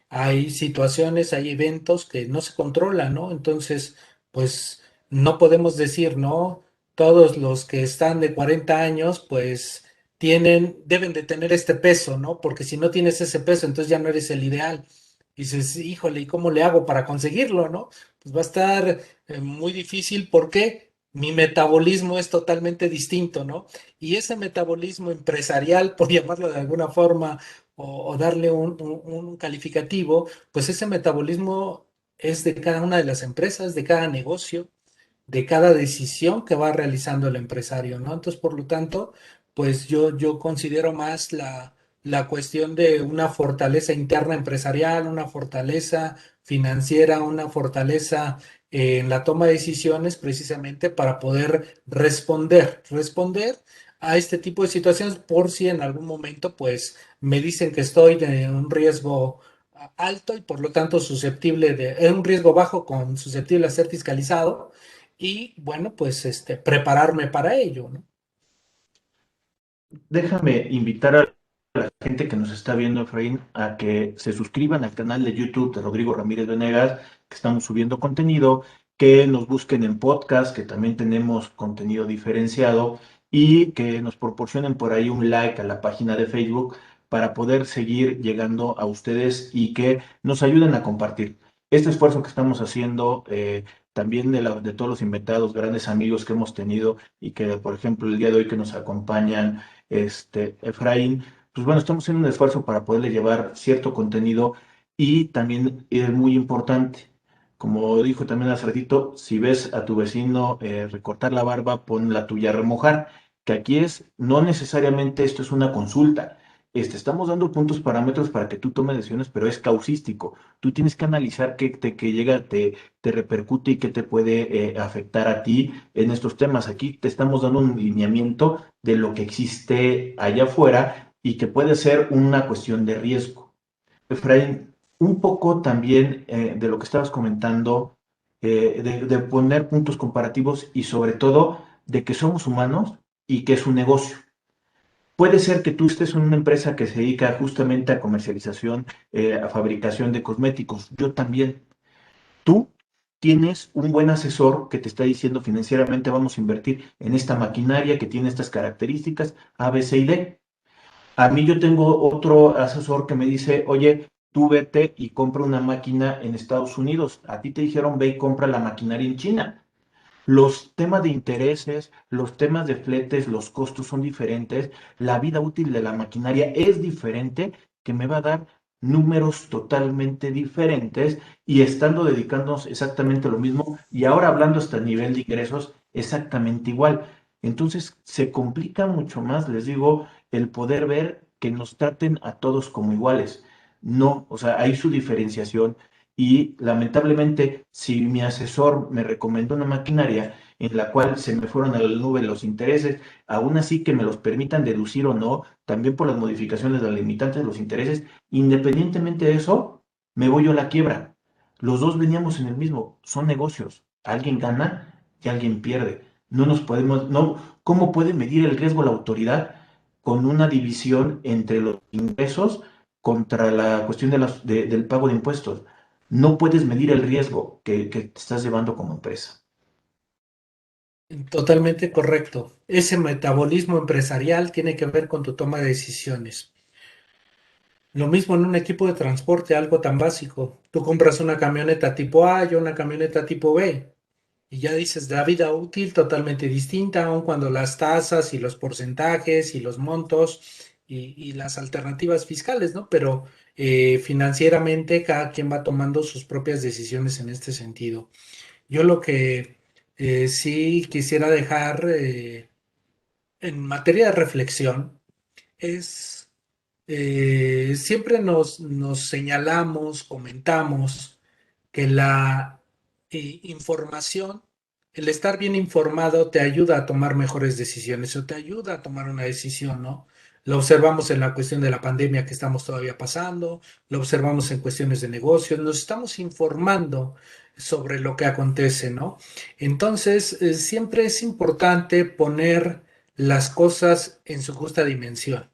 hay situaciones, hay eventos que no se controlan, ¿no? Entonces, pues no podemos decir, ¿no? Todos los que están de 40 años, pues deben de tener este peso, ¿no? Porque si no tienes ese peso, entonces ya no eres el ideal. Y dices, híjole, ¿y cómo le hago para conseguirlo, no? Pues va a estar muy difícil porque mi metabolismo es totalmente distinto, ¿no? Y ese metabolismo empresarial, por llamarlo de alguna forma, o darle un calificativo, pues ese metabolismo es de cada una de las empresas, de cada negocio, de cada decisión que va realizando el empresario, ¿no? Entonces, por lo tanto, pues yo considero más la cuestión de una fortaleza interna empresarial, una fortaleza financiera, una fortaleza en la toma de decisiones precisamente para poder responder a este tipo de situaciones por si en algún momento pues me dicen que estoy en un riesgo alto y por lo tanto susceptible en un riesgo bajo con susceptible a ser fiscalizado y bueno, pues prepararme para ello, ¿no? Déjame invitar a la gente que nos está viendo, Efraín, a que se suscriban al canal de YouTube de Rodrigo Ramírez Venegas, que estamos subiendo contenido, que nos busquen en podcast, que también tenemos contenido diferenciado, y que nos proporcionen por ahí un like a la página de Facebook para poder seguir llegando a ustedes y que nos ayuden a compartir. Este esfuerzo que estamos haciendo, también de todos los invitados, grandes amigos que hemos tenido y que, por ejemplo, el día de hoy que nos acompañan, Efraín, pues bueno, estamos haciendo un esfuerzo para poderle llevar cierto contenido y también es muy importante, como dijo también hace ratito, si ves a tu vecino recortar la barba, pon la tuya a remojar, que aquí es, no necesariamente esto es una consulta. Estamos dando puntos parámetros para que tú tomes decisiones, pero es causístico. Tú tienes que analizar qué llega, te repercute y qué te puede afectar a ti en estos temas. Aquí te estamos dando un lineamiento de lo que existe allá afuera y que puede ser una cuestión de riesgo. Efraín, un poco también de lo que estabas comentando, de poner puntos comparativos y sobre todo de que somos humanos y que es un negocio. Puede ser que tú estés en una empresa que se dedica justamente a comercialización, a fabricación de cosméticos. Yo también. Tú tienes un buen asesor que te está diciendo financieramente vamos a invertir en esta maquinaria que tiene estas características A, B, C y D. A mí yo tengo otro asesor que me dice, oye, tú vete y compra una máquina en Estados Unidos. A ti te dijeron, ve y compra la maquinaria en China. Los temas de intereses, los temas de fletes, los costos son diferentes, la vida útil de la maquinaria es diferente, que me va a dar números totalmente diferentes y estando dedicándonos exactamente lo mismo y ahora hablando hasta el nivel de ingresos exactamente igual. Entonces se complica mucho más, les digo, el poder ver que nos traten a todos como iguales. No, o sea, hay su diferenciación y lamentablemente, si mi asesor me recomendó una maquinaria en la cual se me fueron a la nube los intereses, aún así que me los permitan deducir o no, también por las modificaciones de las limitantes de los intereses, independientemente de eso, me voy yo a la quiebra. Los dos veníamos en el mismo, son negocios. Alguien gana y alguien pierde. No nos podemos, no, ¿cómo puede medir el riesgo la autoridad con una división entre los ingresos contra la cuestión del pago de impuestos? No puedes medir el riesgo que te estás llevando como empresa. Totalmente correcto. Ese metabolismo empresarial tiene que ver con tu toma de decisiones. Lo mismo en un equipo de transporte, algo tan básico. Tú compras una camioneta tipo A y una camioneta tipo B. Y ya dices, la vida útil totalmente distinta, aun cuando las tasas y los porcentajes y los montos y las alternativas fiscales, ¿no? Pero financieramente cada quien va tomando sus propias decisiones en este sentido. Yo lo que sí quisiera dejar en materia de reflexión es, siempre nos señalamos, comentamos que la información, el estar bien informado te ayuda a tomar mejores decisiones o te ayuda a tomar una decisión, ¿no? Lo observamos en la cuestión de la pandemia que estamos todavía pasando, lo observamos en cuestiones de negocios, nos estamos informando sobre lo que acontece, ¿no? Entonces, siempre es importante poner las cosas en su justa dimensión.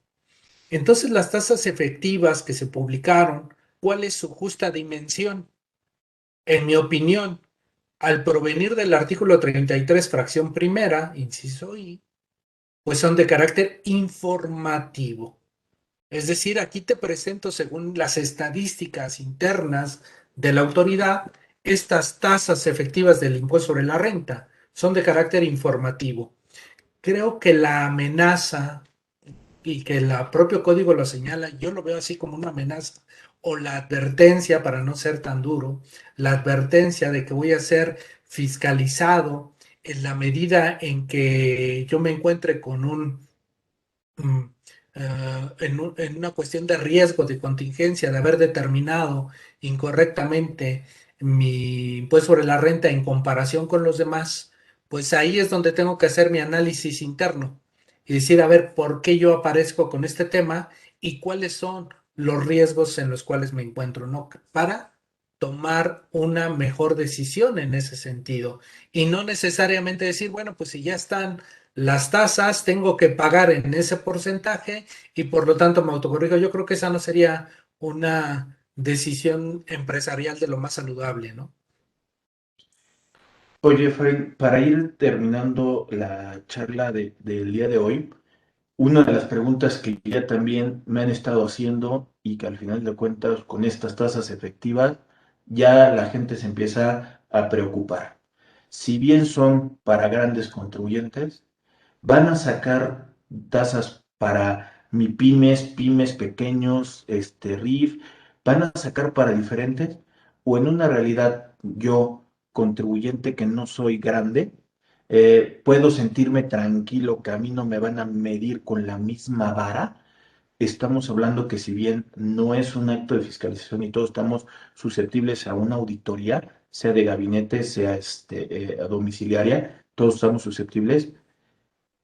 Entonces, las tasas efectivas que se publicaron, ¿cuál es su justa dimensión? En mi opinión, al provenir del artículo 33, fracción primera, inciso I, pues son de carácter informativo. Es decir, aquí te presento, según las estadísticas internas de la autoridad, estas tasas efectivas del impuesto sobre la renta son de carácter informativo. Creo que la amenaza y que el propio código lo señala, yo lo veo así como una amenaza o la advertencia, para no ser tan duro, la advertencia de que voy a ser fiscalizado en la medida en que yo me encuentre con un mm, en una cuestión de riesgo, de contingencia, de haber determinado incorrectamente mi impuesto sobre la renta en comparación con los demás, pues ahí es donde tengo que hacer mi análisis interno y decir, a ver, ¿por qué yo aparezco con este tema y cuáles son los riesgos en los cuales me encuentro, ¿no? Para tomar una mejor decisión en ese sentido y no necesariamente decir, bueno, pues si ya están las tasas, tengo que pagar en ese porcentaje y por lo tanto me autocorrijo. Yo creo que esa no sería una decisión empresarial de lo más saludable, ¿no? Oye, Efraín, para ir terminando la charla del día de hoy, una de las preguntas que ya también me han estado haciendo y que al final de cuentas con estas tasas efectivas ya la gente se empieza a preocupar. Si bien son para grandes contribuyentes, van a sacar tasas para MIPYMES, pymes pequeños, RIF, van a sacar para diferentes, o en una realidad yo, contribuyente que no soy grande, puedo sentirme tranquilo que a mí no me van a medir con la misma vara. Estamos hablando que si bien no es un acto de fiscalización y todos estamos susceptibles a una auditoría, sea de gabinete, sea domiciliaria, todos estamos susceptibles.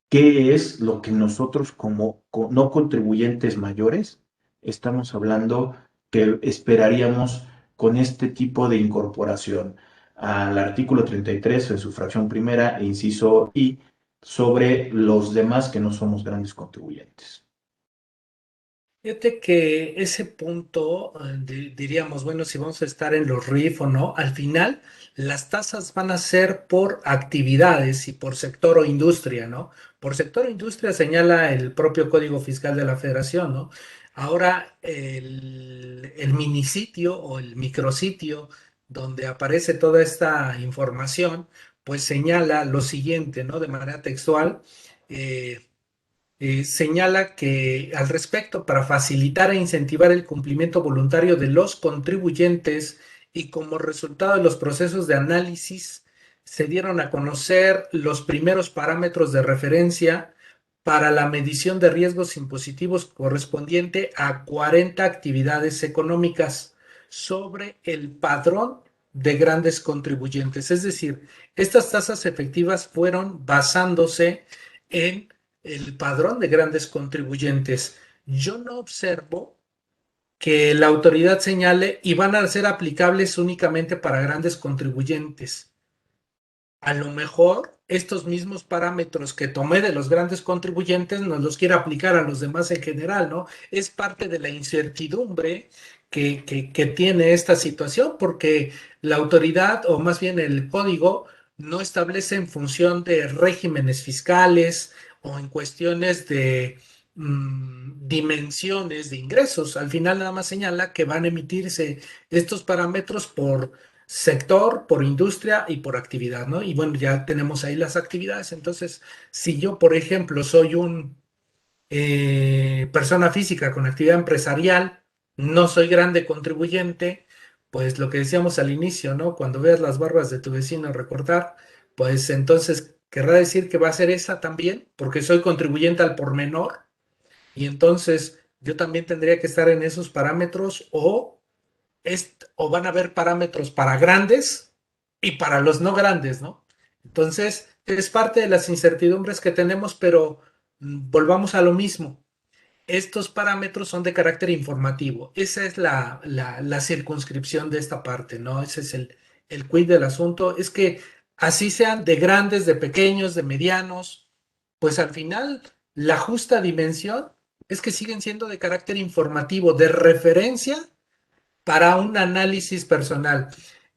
¿Qué es lo que nosotros como no contribuyentes mayores estamos hablando que esperaríamos con este tipo de incorporación al artículo 33 en su fracción primera e inciso I sobre los demás que no somos grandes contribuyentes? Fíjate que ese punto, diríamos, bueno, si vamos a estar en los RIF o no, al final las tasas van a ser por actividades y por sector o industria, ¿no? Por sector o industria señala el propio Código Fiscal de la Federación, ¿no? Ahora, el minisitio o el micrositio donde aparece toda esta información, pues señala lo siguiente, ¿no? De manera textual. Señala que al respecto, para facilitar e incentivar el cumplimiento voluntario de los contribuyentes y como resultado de los procesos de análisis, se dieron a conocer los primeros parámetros de referencia para la medición de riesgos impositivos correspondiente a 40 actividades económicas sobre el padrón de grandes contribuyentes. Es decir, estas tasas efectivas fueron basándose en el padrón de grandes contribuyentes. Yo no observo que la autoridad señale y van a ser aplicables únicamente para grandes contribuyentes. A lo mejor estos mismos parámetros que tomé de los grandes contribuyentes nos los quiere aplicar a los demás en general, ¿no? Es parte de la incertidumbre que tiene esta situación porque la autoridad, o más bien el código, no establece en función de regímenes fiscales o en cuestiones de dimensiones de ingresos. Al final nada más señala que van a emitirse estos parámetros por sector, por industria y por actividad, ¿no? Y bueno, ya tenemos ahí las actividades. Entonces, si yo, por ejemplo, soy un persona física con actividad empresarial, no soy grande contribuyente, pues lo que decíamos al inicio, ¿no? Cuando veas las barbas de tu vecino recortar, pues entonces querrá decir que va a ser esa también, porque soy contribuyente al por menor, y entonces yo también tendría que estar en esos parámetros o van a haber parámetros para grandes y para los no grandes, ¿no? Entonces, es parte de las incertidumbres que tenemos, pero volvamos a lo mismo. Estos parámetros son de carácter informativo. Esa es la circunscripción de esta parte, ¿no? Ese es el quid del asunto. Es que así sean de grandes, de pequeños, de medianos, pues al final la justa dimensión es que siguen siendo de carácter informativo, de referencia para un análisis personal,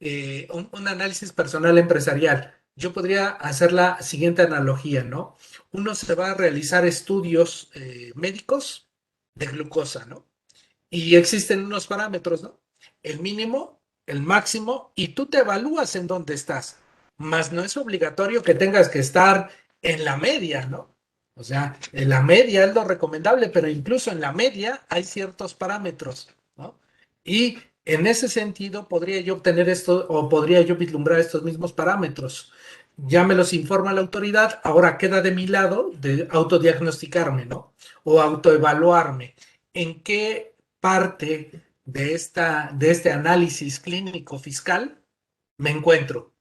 un análisis personal empresarial. Yo podría hacer la siguiente analogía, ¿no? Uno se va a realizar estudios médicos de glucosa, ¿no? Y existen unos parámetros, ¿no? El mínimo, el máximo, y tú te evalúas en dónde estás. Más no es obligatorio que tengas que estar en la media, ¿no? O sea, en la media es lo recomendable, pero incluso en la media hay ciertos parámetros, ¿no? Y en ese sentido podría yo obtener esto o podría yo vislumbrar estos mismos parámetros. ya me los informa la autoridad, ahora queda de mi lado de autodiagnosticarme, ¿no? O autoevaluarme. ¿En qué parte de este análisis clínico fiscal me encuentro?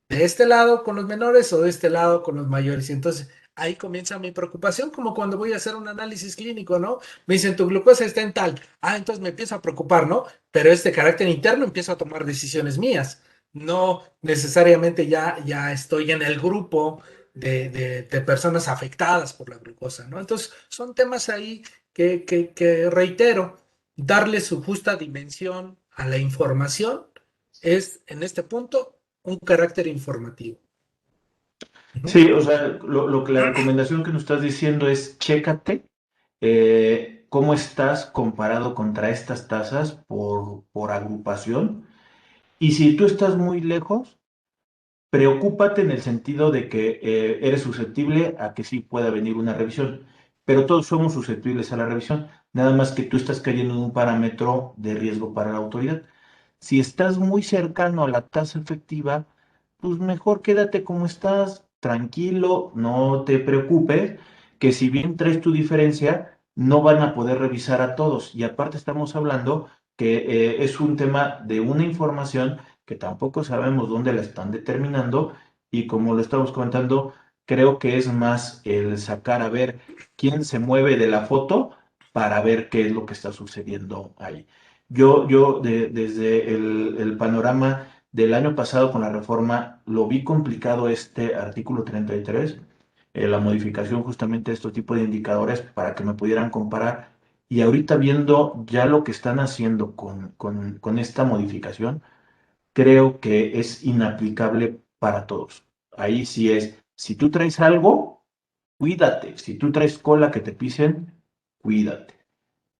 ¿De este lado con los menores o de este lado con los mayores? Y entonces ahí comienza mi preocupación, como cuando voy a hacer un análisis clínico, ¿no? Me dicen, tu glucosa está en tal. Ah, entonces me empiezo a preocupar, ¿no? Pero este carácter interno empiezo a tomar decisiones mías. No necesariamente ya estoy en el grupo de personas afectadas por la glucosa, ¿no? Entonces son temas ahí que reitero, darle su justa dimensión a la información es en este punto un carácter informativo. Ujú. Sí, o sea, lo que la recomendación que nos estás diciendo es chécate cómo estás comparado contra estas tasas por agrupación. Y si tú estás muy lejos, preocúpate en el sentido de que eres susceptible a que sí pueda venir una revisión, pero todos somos susceptibles a la revisión, nada más que tú estás cayendo en un parámetro de riesgo para la autoridad. Si estás muy cercano a la tasa efectiva, pues mejor quédate como estás, tranquilo, no te preocupes, que si bien traes tu diferencia, no van a poder revisar a todos. Y aparte estamos hablando que es un tema de una información que tampoco sabemos dónde la están determinando y como lo estamos comentando, creo que es más el sacar a ver quién se mueve de la foto para ver qué es lo que está sucediendo ahí. Desde el panorama del año pasado con la reforma, lo vi complicado este artículo 33, la modificación justamente de estos tipos de indicadores para que me pudieran comparar. Y ahorita viendo ya lo que están haciendo con esta modificación, creo que es inaplicable para todos. Ahí sí es, si tú traes algo, cuídate. Si tú traes cola que te pisen, cuídate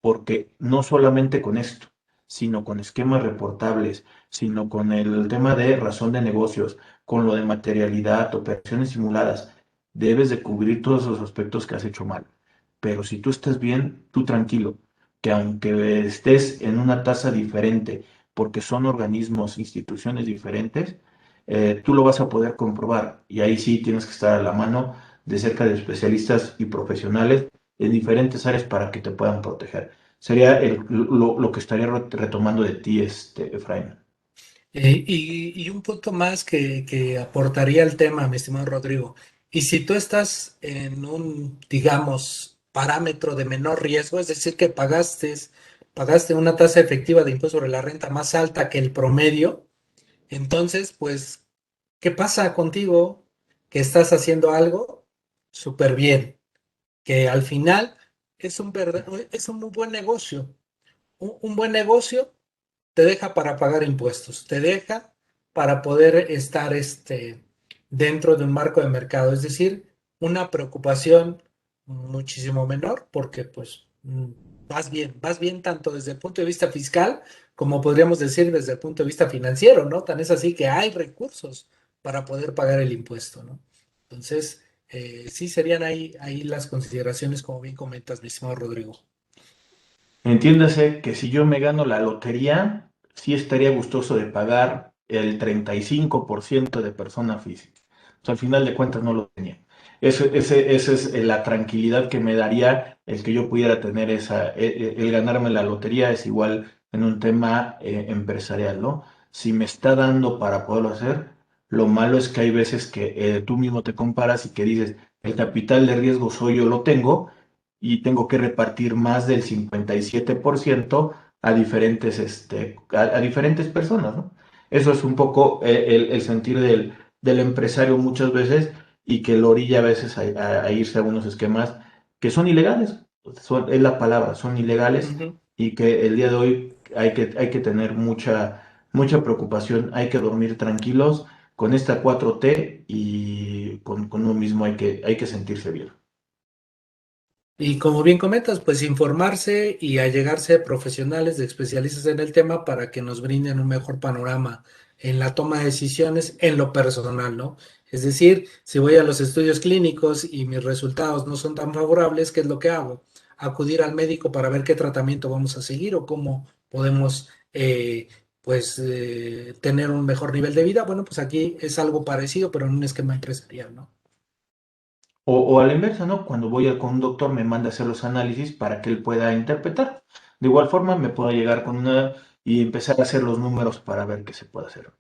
porque no solamente con esto, sino con esquemas reportables, sino con el tema de razón de negocios, con lo de materialidad, operaciones simuladas, debes de cubrir todos esos aspectos que has hecho mal. Pero si tú estás bien, tú tranquilo, que aunque estés en una tasa diferente, porque son organismos, instituciones diferentes, tú lo vas a poder comprobar. Y ahí sí tienes que estar a la mano de cerca de especialistas y profesionales en diferentes áreas para que te puedan proteger. Sería lo que estaría retomando de ti, Efraín. Y un punto más que aportaría al tema, mi estimado Rodrigo. Y si tú estás en un, digamos, parámetro de menor riesgo, es decir, que pagaste una tasa efectiva de impuesto sobre la renta más alta que el promedio, entonces, pues, ¿qué pasa contigo? Que estás haciendo algo súper bien, que al final es un muy buen negocio. Un buen negocio te deja para pagar impuestos, te deja para poder estar dentro de un marco de mercado, es decir, una preocupación muchísimo menor porque pues vas bien tanto desde el punto de vista fiscal como podríamos decir desde el punto de vista financiero, ¿no? Tan es así que hay recursos para poder pagar el impuesto, ¿no? Entonces, sí serían ahí las consideraciones, como bien comentas, mi estimado Rodrigo. Entiéndase que si yo me gano la lotería, sí estaría gustoso de pagar el 35% de persona física. O sea, al final de cuentas no lo tenía. Esa es la tranquilidad que me daría el que yo pudiera tener el ganarme la lotería es igual en un tema empresarial, ¿no? Si me está dando para poderlo hacer, lo malo es que hay veces que tú mismo te comparas y que dices, el capital de riesgo soy yo lo tengo y tengo que repartir más del 57% a diferentes, a diferentes personas, ¿no? Eso es un poco el sentir del empresario muchas veces y que lo orilla a veces a irse a unos esquemas que son ilegales, es la palabra, son ilegales Ujú. y que el día de hoy hay que tener mucha preocupación, hay que dormir tranquilos con esta 4T y con uno mismo hay que sentirse bien. Y como bien comentas, pues informarse y allegarse a profesionales de especialistas en el tema para que nos brinden un mejor panorama en la toma de decisiones en lo personal, ¿no? Es decir, si voy a los estudios clínicos y mis resultados no son tan favorables, ¿qué es lo que hago? Acudir al médico para ver qué tratamiento vamos a seguir o cómo podemos pues tener un mejor nivel de vida. Bueno, pues aquí es algo parecido, pero en un esquema empresarial, ¿no? O a la inversa, ¿no? Cuando voy con un doctor me manda a hacer los análisis para que él pueda interpretar. De igual forma me puedo llegar con una y empezar a hacer los números para ver qué se puede hacer.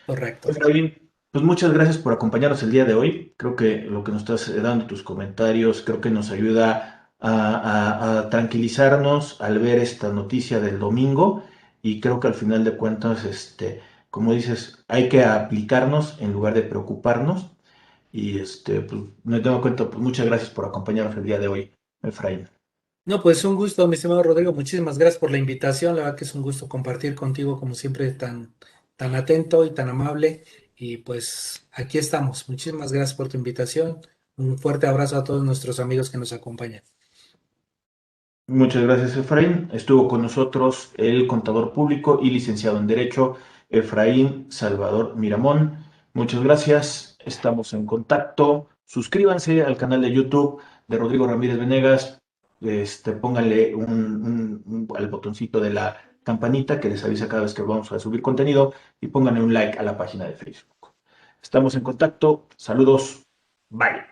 Correcto. Efraín, pues muchas gracias por acompañarnos el día de hoy. Creo que lo que nos estás dando, tus comentarios, creo que nos ayuda a tranquilizarnos al ver esta noticia del domingo y creo que al final de cuentas, como dices, hay que aplicarnos en lugar de preocuparnos y pues, me tengo cuenta, pues muchas gracias por acompañarnos el día de hoy, Efraín. No, pues un gusto, mi estimado Rodrigo. Muchísimas gracias por la invitación. La verdad que es un gusto compartir contigo, como siempre, tan atento y tan amable. Y pues aquí estamos. Muchísimas gracias por tu invitación. Un fuerte abrazo a todos nuestros amigos que nos acompañan. Muchas gracias, Efraín. Estuvo con nosotros el contador público y licenciado en Derecho, Efraín Salvador Miramón. Muchas gracias. Estamos en contacto. Suscríbanse al canal de YouTube de Rodrigo Ramírez Venegas. Pónganle al botoncito de la campanita que les avisa cada vez que vamos a subir contenido y pónganle un like a la página de Facebook. Estamos en contacto. Saludos. Bye.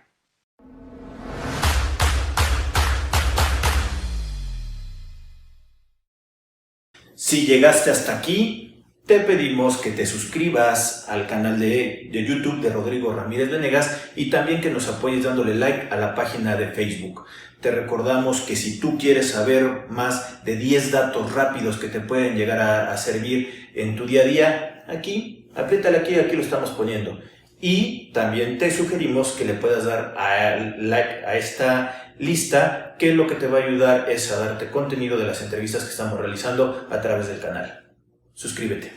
Si llegaste hasta aquí, te pedimos que te suscribas al canal de YouTube de Rodrigo Ramírez Venegas y también que nos apoyes dándole like a la página de Facebook. Te recordamos que si tú quieres saber más de 10 datos rápidos que te pueden llegar a servir en tu día a día, aquí, apriétale aquí lo estamos poniendo. Y también te sugerimos que le puedas dar like a esta lista, que lo que te va a ayudar es a darte contenido de las entrevistas que estamos realizando a través del canal. Suscríbete.